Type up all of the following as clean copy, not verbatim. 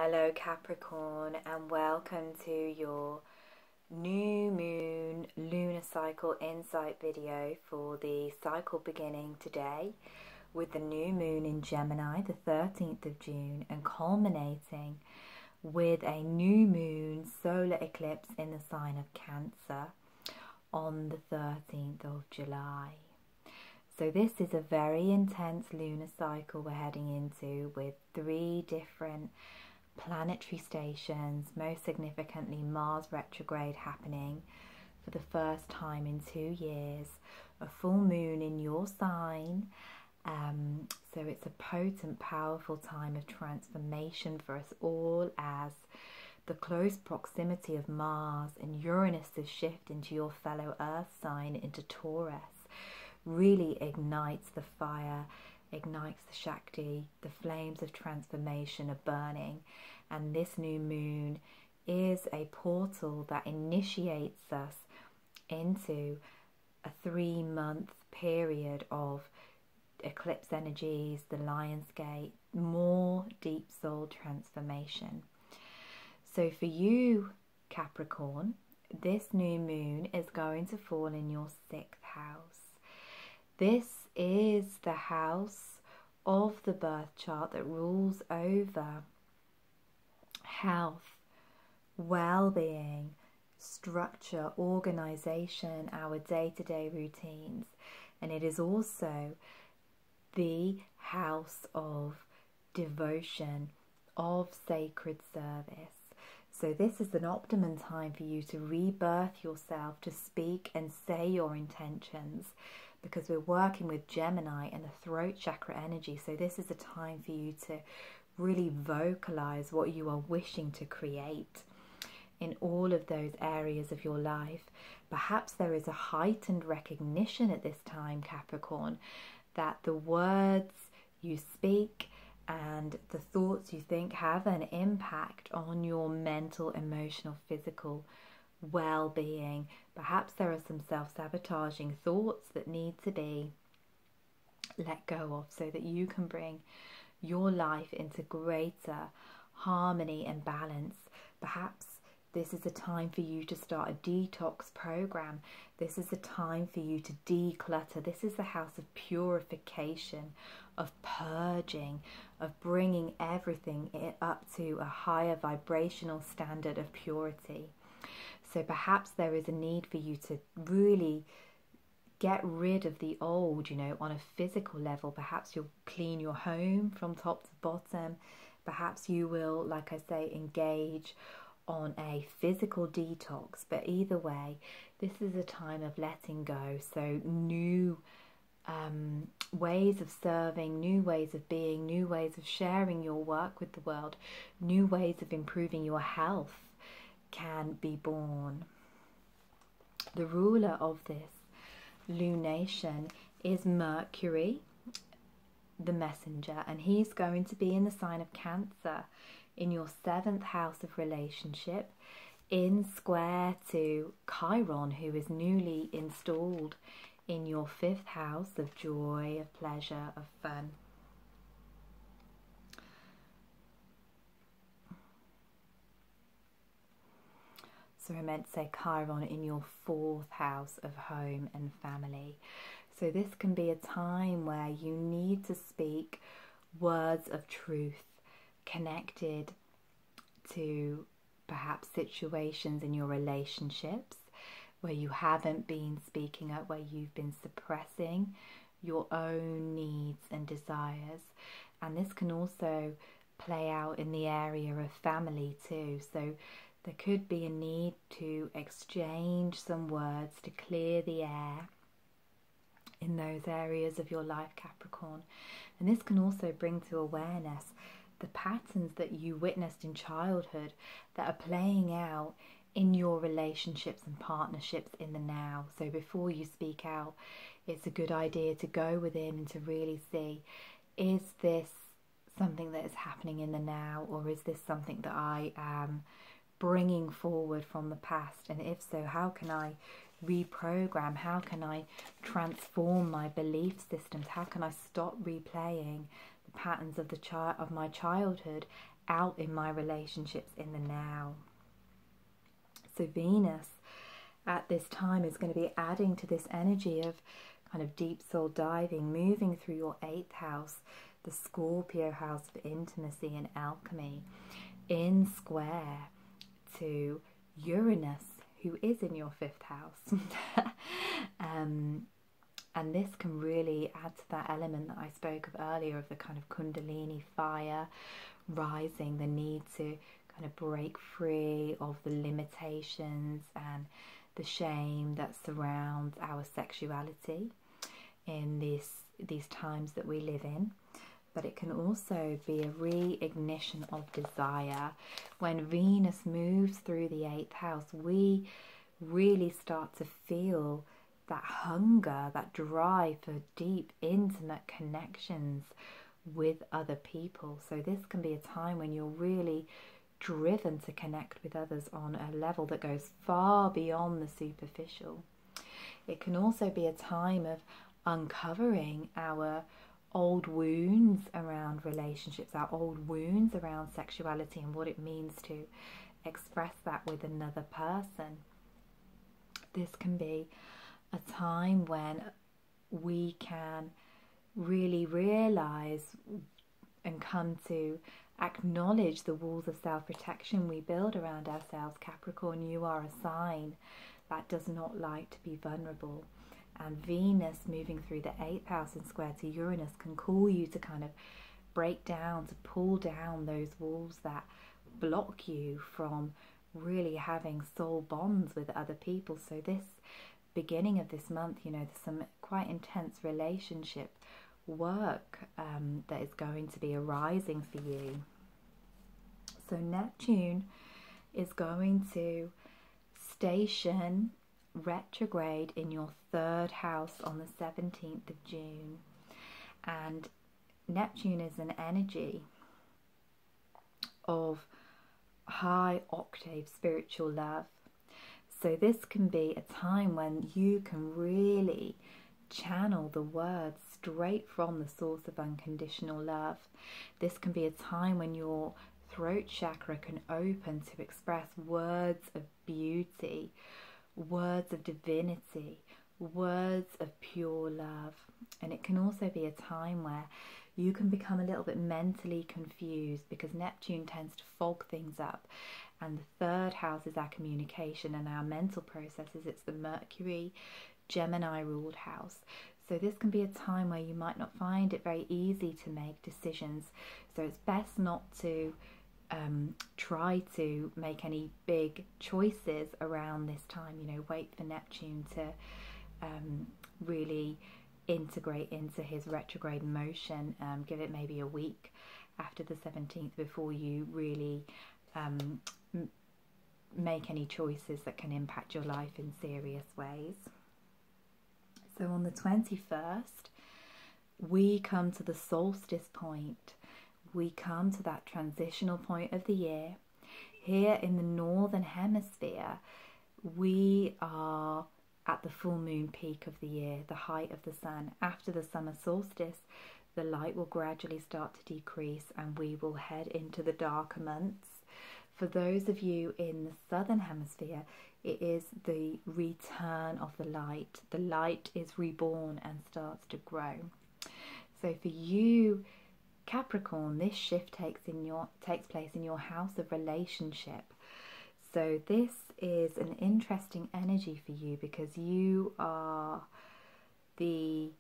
Hello Capricorn, and welcome to your new moon lunar cycle insight video for the cycle beginning today with the new moon in Gemini, the 13th of June, and culminating with a new moon solar eclipse in the sign of Cancer on the 13th of July. So this is a very intense lunar cycle we're heading into with 3 different planetary stations, most significantly Mars retrograde happening for the first time in 2 years, a full moon in your sign, so it's a potent, powerful time of transformation for us all, as the close proximity of Mars and Uranus's shift into your fellow Earth sign, into Taurus, really ignites the fire, ignites the Shakti. The flames of transformation are burning, and this new moon is a portal that initiates us into a 3-month period of eclipse energies, the Lion's Gate, more deep soul transformation. So for you, Capricorn, this new moon is going to fall in your 6th house. This is the house of the birth chart that rules over health, well-being, structure, organization, our day-to-day routines. And it is also the house of devotion, of sacred service. So this is an optimum time for you to rebirth yourself, to speak and say your intentions, because we're working with Gemini and the throat chakra energy. So this is a time for you to really vocalize what you are wishing to create in all of those areas of your life. Perhaps there is a heightened recognition at this time, Capricorn, that the words you speak and the thoughts you think have an impact on your mental, emotional, physical well-being. Perhaps there are some self-sabotaging thoughts that need to be let go of so that you can bring your life into greater harmony and balance. Perhaps this is a time for you to start a detox program. This is a time for you to declutter. This is the house of purification, of purging, of bringing everything up to a higher vibrational standard of purity. So perhaps there is a need for you to really get rid of the old, on a physical level. Perhaps you'll clean your home from top to bottom. Perhaps you will, like I say, engage on a physical detox. But either way, this is a time of letting go. So new ways of serving, new ways of being, new ways of sharing your work with the world, new ways of improving your health can be born. The ruler of this lunation is Mercury, the messenger, and he's going to be in the sign of Cancer in your 7th house of relationship, in square to Chiron, who is newly installed in your 5th house of joy, of pleasure, of fun. So I meant to say Chiron in your 4th house of home and family. So this can be a time where you need to speak words of truth connected to perhaps situations in your relationships where you haven't been speaking up, where you've been suppressing your own needs and desires. And this can also play out in the area of family too. So there could be a need to exchange some words to clear the air in those areas of your life, Capricorn. And this can also bring to awareness the patterns that you witnessed in childhood that are playing out in your relationships and partnerships in the now. So before you speak out, it's a good idea to go within and to really see, is this something that is happening in the now, or is this something that I am bringing forward from the past? And if so, how can I reprogram? How can I transform my belief systems? How can I stop replaying the patterns of my childhood out in my relationships in the now. So Venus at this time is going to be adding to this energy of kind of deep soul diving, moving through your 8th house, the Scorpio house of intimacy and alchemy, in square to Uranus, who is in your 5th house. And this can really add to that element that I spoke of earlier of the kind of Kundalini fire rising, the need to kind of break free of the limitations and the shame that surrounds our sexuality in these times that we live in. But it can also be a reignition of desire. When Venus moves through the 8th house, we really start to feel that hunger, that drive for deep, intimate connections with other people. So this can be a time when you're really driven to connect with others on a level that goes far beyond the superficial. It can also be a time of uncovering our old wounds around relationships, our old wounds around sexuality and what it means to express that with another person. This can be a time when we can really realize and come to acknowledge the walls of self-protection we build around ourselves. Capricorn, you are a sign that does not like to be vulnerable. And Venus moving through the 8th house in square to Uranus can call you to kind of break down, to pull down those walls that block you from really having soul bonds with other people. So this beginning of this month, you know, there's some quite intense relationship work that is going to be arising for you. So Neptune is going to station retrograde in your 3rd house on the 17th of June. And Neptune is an energy of high octave spiritual love. So this can be a time when you can really channel the words straight from the source of unconditional love. This can be a time when your throat chakra can open to express words of beauty, words of divinity, words of pure love. And it can also be a time where you can become a little bit mentally confused because Neptune tends to fog things up. And the 3rd house is our communication and our mental processes. It's the Mercury, Gemini ruled house. So this can be a time where you might not find it very easy to make decisions. So it's best not to try to make any big choices around this time. You know, wait for Neptune to really integrate into his retrograde motion. Give it maybe a week after the 17th before you really make any choices that can impact your life in serious ways. So on the 21st, we come to the solstice point. We come to that transitional point of the year. Here in the northern hemisphere, we are at the full moon peak of the year, the height of the sun. After the summer solstice, the light will gradually start to decrease and we will head into the darker months. For those of you in the southern hemisphere, it is the return of the light. The light is reborn and starts to grow. So for you, Capricorn, this shift takes place in your house of relationship. So this is an interesting energy for you because you are the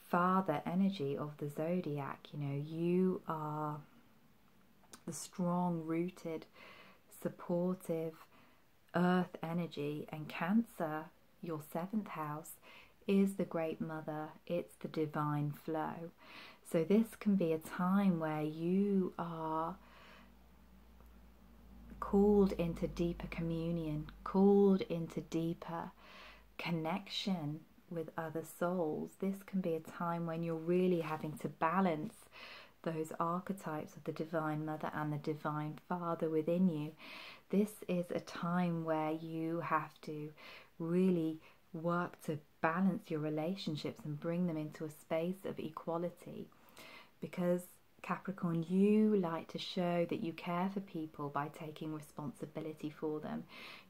father energy of the zodiac. You know, you are the strong-rooted, supportive earth energy, and Cancer, your 7th house, is the great mother. It's the divine flow. So this can be a time where you are called into deeper communion, called into deeper connection with other souls. This can be a time when you're really having to balance those archetypes of the divine mother and the divine father within you. This is a time where you have to really work to balance your relationships and bring them into a space of equality. because Capricorn, you like to show that you care for people by taking responsibility for them.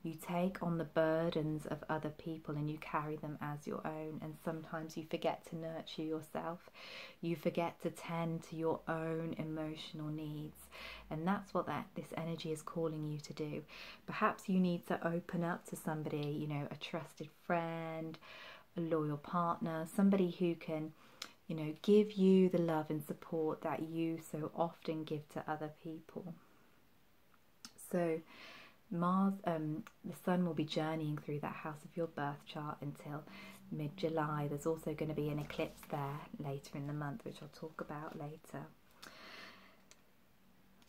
You take on the burdens of other people and you carry them as your own. And sometimes you forget to nurture yourself. You forget to tend to your own emotional needs. And that's what this energy is calling you to do. Perhaps you need to open up to somebody, you know, a trusted friend, a loyal partner, somebody who can, you know, give you the love and support that you so often give to other people. So Mars, the Sun will be journeying through that house of your birth chart until mid-July. There's also going to be an eclipse there later in the month, which I'll talk about later.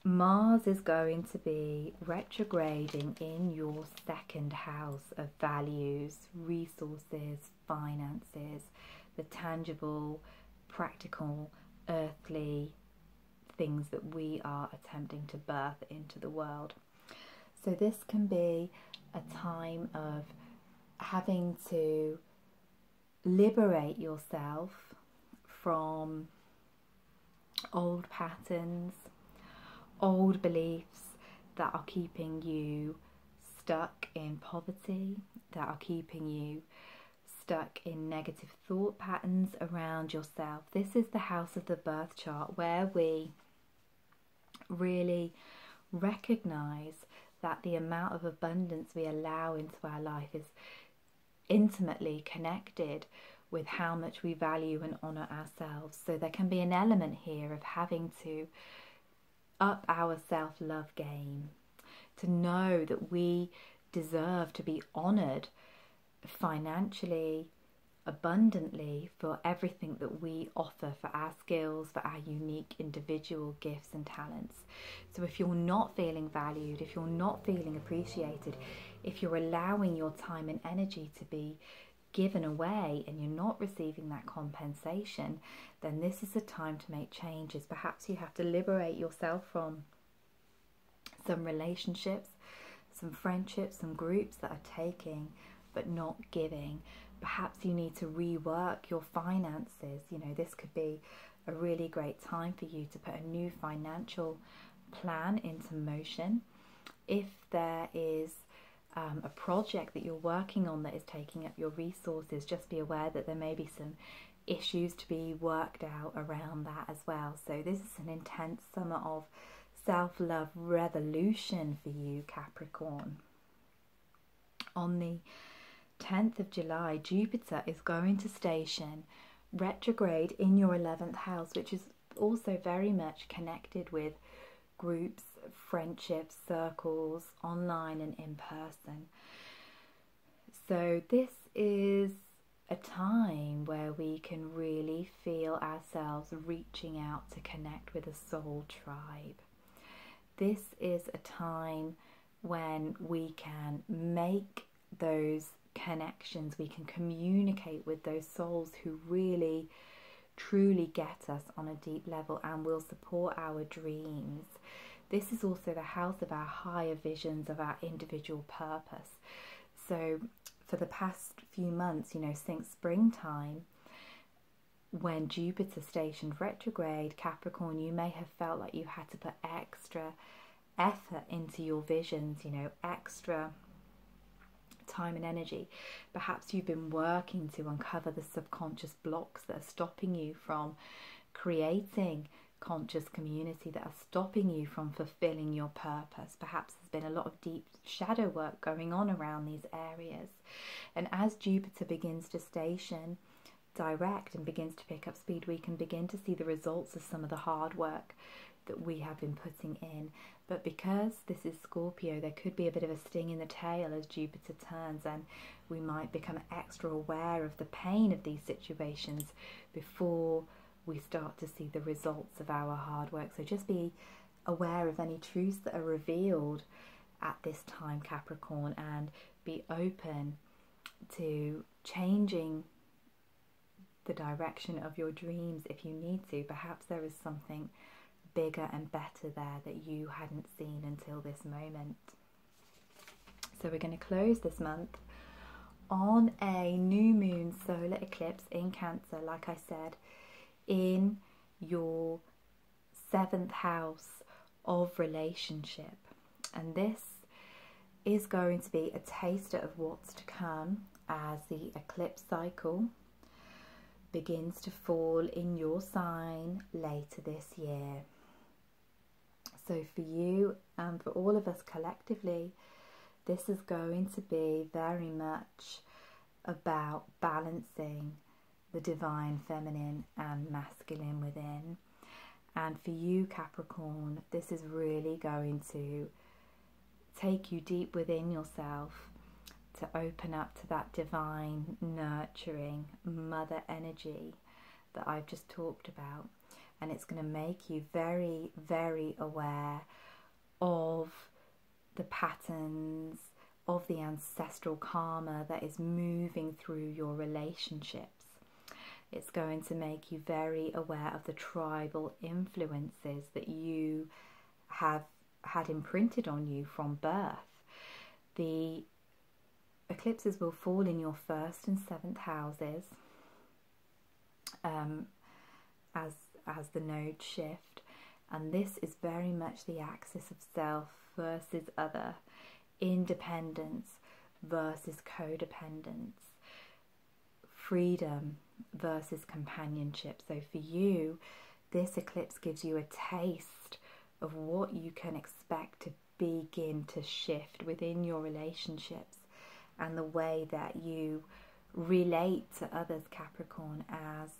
Mars is going to be retrograding in your second house of values, resources, finances, the tangible, practical, earthly things that we are attempting to birth into the world. So this can be a time of having to liberate yourself from old patterns, old beliefs that are keeping you stuck in poverty, that are keeping you stuck in negative thought patterns around yourself. This is the house of the birth chart where we really recognize that the amount of abundance we allow into our life is intimately connected with how much we value and honor ourselves. So there can be an element here of having to up our self-love game, to know that we deserve to be honored financially, abundantly, for everything that we offer, for our skills, for our unique individual gifts and talents. So if you're not feeling valued, if you're not feeling appreciated, if you're allowing your time and energy to be given away and you're not receiving that compensation, then this is a time to make changes. Perhaps you have to liberate yourself from some relationships, some friendships, some groups that are taking but not giving. Perhaps you need to rework your finances. You know, this could be a really great time for you to put a new financial plan into motion. If there is a project that you're working on that is taking up your resources, just be aware that there may be some issues to be worked out around that as well. So this is an intense summer of self-love revolution for you, Capricorn. On the 10th of July, Jupiter is going to station retrograde in your 11th house, which is also very much connected with groups, friendships, circles, online and in person. So this is a time where we can really feel ourselves reaching out to connect with a soul tribe. This is a time when we can make those connections, we can communicate with those souls who really truly get us on a deep level and will support our dreams. This is also the house of our higher visions, of our individual purpose. So for the past few months, you know, since springtime, when Jupiter stationed retrograde, Capricorn, you may have felt like you had to put extra effort into your visions, you know, extra time and energy. Perhaps you've been working to uncover the subconscious blocks that are stopping you from creating conscious community, that are stopping you from fulfilling your purpose. Perhaps there's been a lot of deep shadow work going on around these areas. And as Jupiter begins to station direct and begins to pick up speed, we can begin to see the results of some of the hard work that we have been putting in. But because this is Scorpio, there could be a bit of a sting in the tail as Jupiter turns, and we might become extra aware of the pain of these situations before we start to see the results of our hard work. So just be aware of any truths that are revealed at this time, Capricorn, and be open to changing the direction of your dreams if you need to. Perhaps there is something bigger and better there that you hadn't seen until this moment. So we're going to close this month on a new moon solar eclipse in Cancer, like I said, in your 7th house of relationship. And this is going to be a taster of what's to come as the eclipse cycle begins to fall in your sign later this year. So for you and for all of us collectively, this is going to be very much about balancing the divine feminine and masculine within. And for you, Capricorn, this is really going to take you deep within yourself to open up to that divine, nurturing mother energy that I've just talked about. And it's going to make you very, very aware of the patterns, of the ancestral karma that is moving through your relationships. It's going to make you very aware of the tribal influences that you have had imprinted on you from birth. The eclipses will fall in your 1st and 7th houses as the nodes shift, and this is very much the axis of self versus other, independence versus codependence, freedom versus companionship. So for you, this eclipse gives you a taste of what you can expect to begin to shift within your relationships and the way that you relate to others, Capricorn, as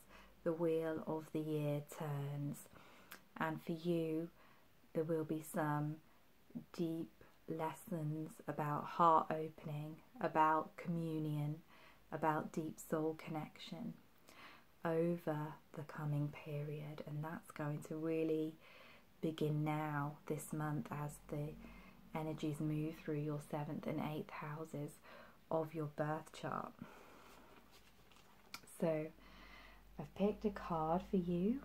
the wheel of the year turns. And for you, there will be some deep lessons about heart opening, about communion, about deep soul connection over the coming period. And that's going to really begin now this month as the energies move through your 7th and 8th houses of your birth chart. So I've picked a card for you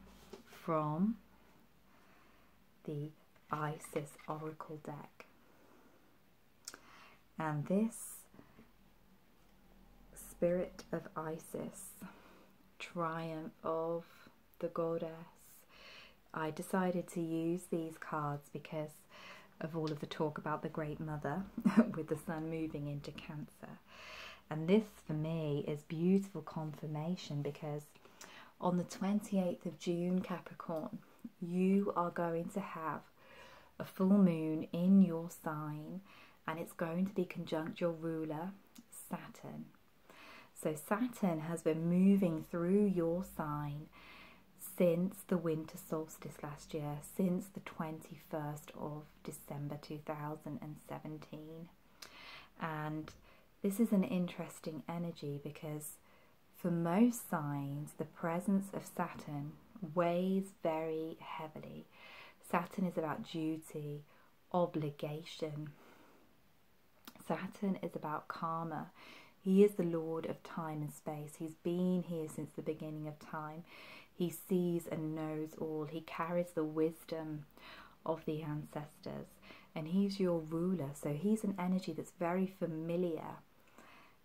from the Isis Oracle deck. And this Spirit of Isis, Triumph of the Goddess. I decided to use these cards because of all of the talk about the Great Mother with the Sun moving into Cancer. And this for me is beautiful confirmation because on the 28th of June, Capricorn, you are going to have a full moon in your sign, and it's going to be conjunct your ruler, Saturn. So Saturn has been moving through your sign since the winter solstice last year, since the 21st of December 2017. And this is an interesting energy because for most signs, the presence of Saturn weighs very heavily. Saturn is about duty, obligation. Saturn is about karma. He is the Lord of time and space. He's been here since the beginning of time. He sees and knows all. He carries the wisdom of the ancestors. And he's your ruler. So he's an energy that's very familiar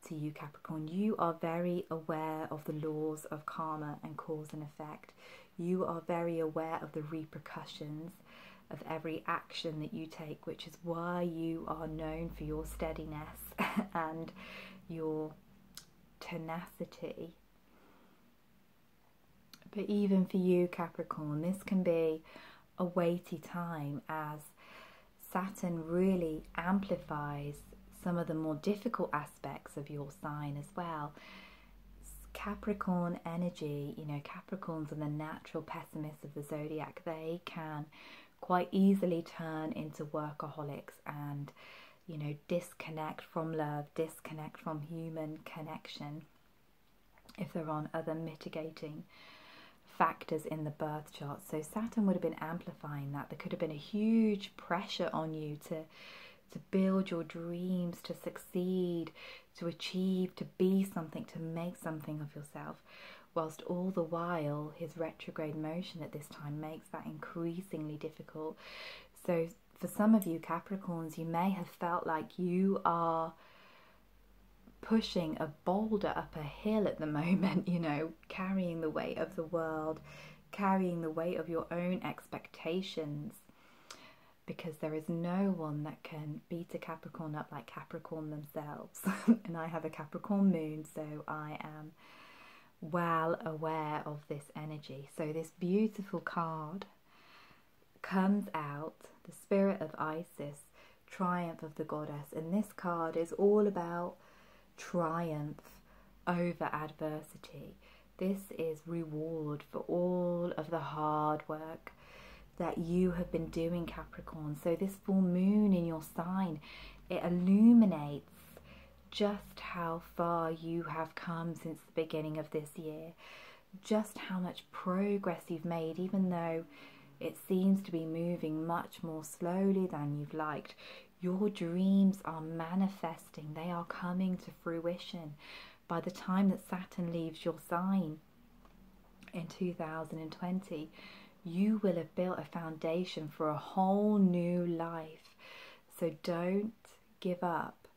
to you, Capricorn. You are very aware of the laws of karma and cause and effect. You are very aware of the repercussions of every action that you take, which is why you are known for your steadiness and your tenacity. But even for you, Capricorn, this can be a weighty time as Saturn really amplifies some of the more difficult aspects of your sign as well. Capricorn energy, you know, Capricorns are the natural pessimists of the zodiac. They can quite easily turn into workaholics and, you know, disconnect from love, disconnect from human connection if there aren't other mitigating factors in the birth chart. So Saturn would have been amplifying that. There could have been a huge pressure on you to build your dreams, to succeed, to achieve, to be something, to make something of yourself, whilst all the while his retrograde motion at this time makes that increasingly difficult. So for some of you Capricorns, you may have felt like you are pushing a boulder up a hill at the moment, you know, carrying the weight of the world, carrying the weight of your own expectations, because there is no one that can beat a Capricorn up like Capricorn themselves. And I have a Capricorn moon, so I am well aware of this energy. So this beautiful card comes out, the spirit of Isis, triumph of the goddess, and this card is all about triumph over adversity. This is reward for all of the hard work that you have been doing, Capricorn. So this full moon in your sign, it illuminates just how far you have come since the beginning of this year, just how much progress you've made, even though it seems to be moving much more slowly than you've liked. Your dreams are manifesting, they are coming to fruition. By the time that Saturn leaves your sign in 2020, you will have built a foundation for a whole new life. So don't give up.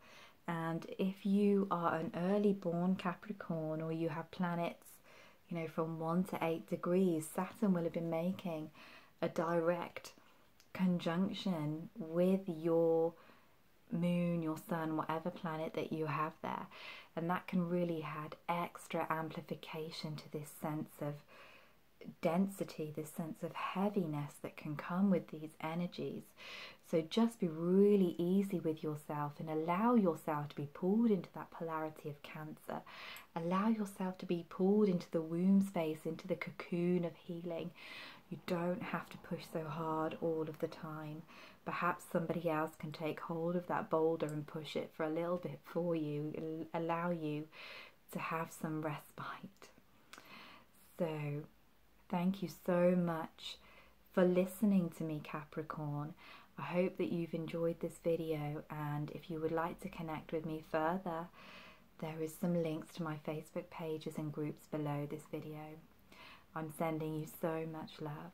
And if you are an early born Capricorn, or you have planets, you know, from 1 to 8 degrees, Saturn will have been making a direct conjunction with your moon, your sun, whatever planet that you have there. And that can really add extra amplification to this sense of density, this sense of heaviness that can come with these energies. So just be really easy with yourself and allow yourself to be pulled into that polarity of Cancer. Allow yourself to be pulled into the womb space, into the cocoon of healing. You don't have to push so hard all of the time. Perhaps somebody else can take hold of that boulder and push it for a little bit for you, allow you to have some respite. So thank you so much for listening to me, Capricorn. I hope that you've enjoyed this video, and if you would like to connect with me further, there is some links to my Facebook pages and groups below this video. I'm sending you so much love.